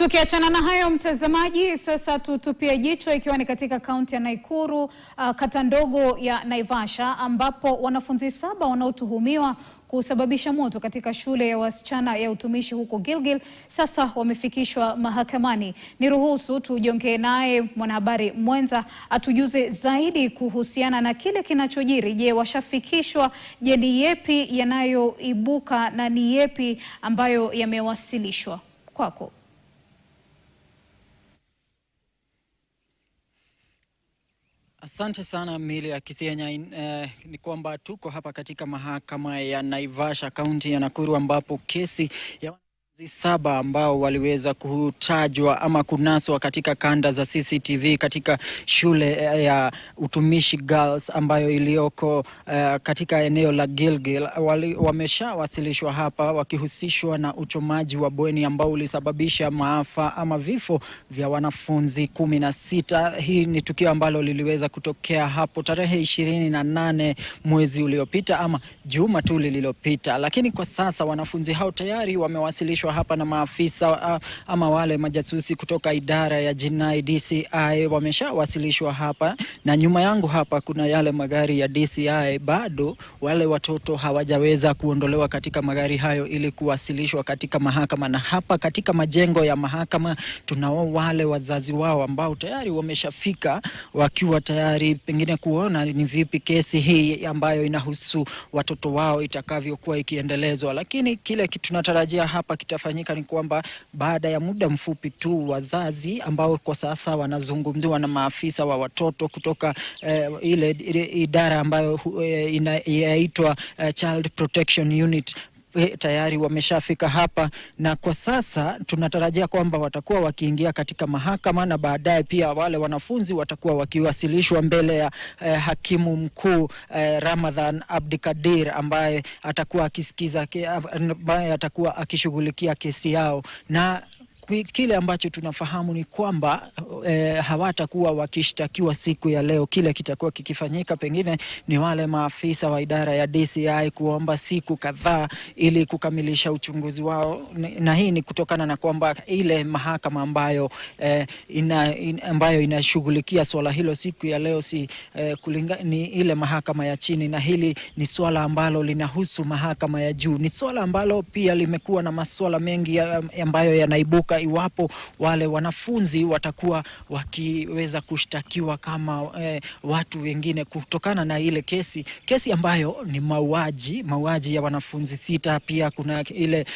Tukiachana na hayo mtazamaji, sasa tutupie jicho ikiwa ni katika kaunti ya Nakuru, kata ndogo ya Naivasha, ambapo wanafunzi 7 wanaotuhumiwa kusababisha moto katika shule ya wasichana ya utumishi huko Gilgil sasa wamefikishwa mahakamani. Niruhusu tujiongee naye mwanahabari mwenza atujuze zaidi kuhusiana na kile kinachojiri. Je, washafikishwa? Je, ni yepi yanayoibuka na ni yepi ambayo yamewasilishwa kwako? Asante sana Milia Kisienya. Ni kwamba tuko hapa katika mahakama ya Naivasha, kaunti ya Nakuru, ambapo kesi ya 7 ambao waliweza kutajwa ama kunaswa katika kanda za CCTV katika shule ya utumishi Girls ambayo iliyoko katika eneo la Gilgil wameshawasilishwa hapa wakihusishwa na uchomaji wa bweni ambao ulisababisha maafa ama vifo vya wanafunzi 16. Hii ni tukio ambalo liliweza kutokea hapo tarehe 28 mwezi uliopita ama juma tu lililopita, lakini kwa sasa wanafunzi hao tayari wamewasilishwa hapa na maafisa ama wale majasusi kutoka idara ya jinai DCI wameshawasilishwa hapa, na nyuma yangu hapa kuna yale magari ya DCI. Bado wale watoto hawajaweza kuondolewa katika magari hayo ili kuwasilishwa katika mahakama, na hapa katika majengo ya mahakama tunao wale wazazi wao ambao tayari wameshafika wakiwa tayari pengine kuona ni vipi kesi hii ambayo inahusu watoto wao itakavyokuwa ikiendelezwa. Lakini kile tunatarajia hapa kitafanyika ni kwamba baada ya muda mfupi tu wazazi ambao kwa sasa wanazungumziwa na maafisa wa watoto kutoka ile idara ambayo inaitwa Child Protection Unit tayari wameshafika hapa, na kwa sasa tunatarajia kwamba watakuwa wakiingia katika mahakama, na baadaye pia wale wanafunzi watakuwa wakiwasilishwa mbele ya hakimu mkuu Ramadhan Abdikadir ambaye atakuwa akisikiza, ambaye atakuwa akishughulikia kesi yao. Na kile ambacho tunafahamu ni kwamba hawatakuwa wakishtakiwa siku ya leo. Kile kitakuwa kikifanyika pengine ni wale maafisa wa idara ya DCI kuomba siku kadhaa ili kukamilisha uchunguzi wao, na hii ni kutokana na kwamba ile mahakama ambayo ambayo inashughulikia swala hilo siku ya leo ni ile mahakama ya chini, na hili ni swala ambalo linahusu mahakama ya juu. Ni swala ambalo pia limekuwa na masuala mengi ambayo yanaibuka iwapo wale wanafunzi watakuwa wakiweza kushtakiwa kama watu wengine kutokana na ile kesi ambayo ni mauaji ya wanafunzi 6. Pia kuna ile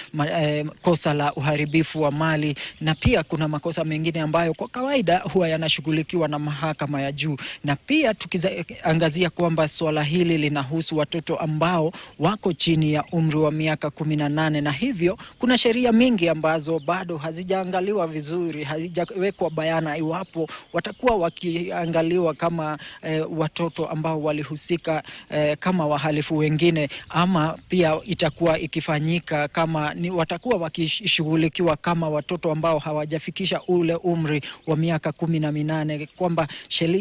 kosa la uharibifu wa mali, na pia kuna makosa mengine ambayo kwa kawaida huwa yanashughulikiwa na mahakama ya juu. Na pia tukiangazia kwamba swala hili linahusu watoto ambao wako chini ya umri wa miaka 18, na hivyo kuna sheria mingi ambazo bado hazijaangaliwa vizuri, hazijawekwa bayana iwapo watakuwa wakiangaliwa kama watoto ambao walihusika kama wahalifu wengine, ama pia itakuwa ikifanyika kama watakuwa wakishughulikiwa kama watoto ambao hawajafikisha ule umri wa miaka 18, kwamba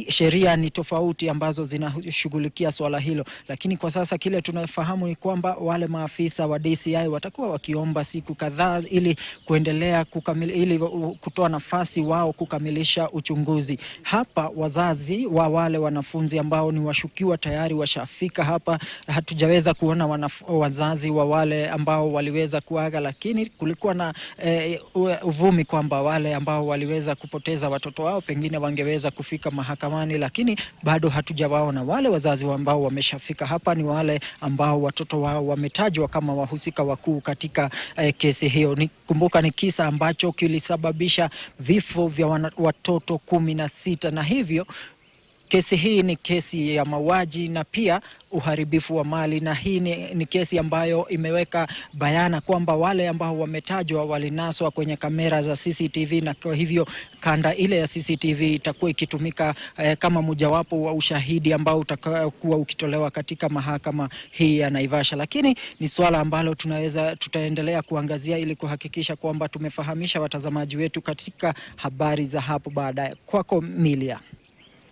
sheria ni tofauti ambazo zinashughulikia swala hilo. Lakini kwa sasa kile tunafahamu ni kwamba wale maafisa wa DCI watakuwa wakiomba siku kadhaa ili kuendelea ili kutoa nafasi wao kukamilisha uchunguzi. Hapa wazazi wa wale wanafunzi ambao ni washukiwa tayari washafika hapa. Hatujaweza kuona wazazi wa wale ambao waliweza kuaga, lakini kulikuwa na uvumi kwamba wale ambao waliweza kupoteza watoto wao pengine wangeweza kufika mahakamani, lakini bado hatujawaona. Wale wazazi ambao wameshafika hapa ni wale ambao watoto wao wametajwa kama wahusika wakuu katika kesi hiyo. Kumbuka ni kisa ambacho kilisababisha vifo vya watoto 16, na hivyo kesi hii ni kesi ya mauaji na pia uharibifu wa mali, na hii ni kesi ambayo imeweka bayana kwamba wale ambao wametajwa walinaswa kwenye kamera za CCTV, na kwa hivyo kanda ile ya CCTV itakuwa ikitumika kama mojawapo wa ushahidi ambao utakuwa ukitolewa katika mahakama hii ya Naivasha. Lakini ni swala ambalo tutaendelea kuangazia ili kuhakikisha kwamba tumefahamisha watazamaji wetu katika habari za hapo baadaye. Kwako Milia.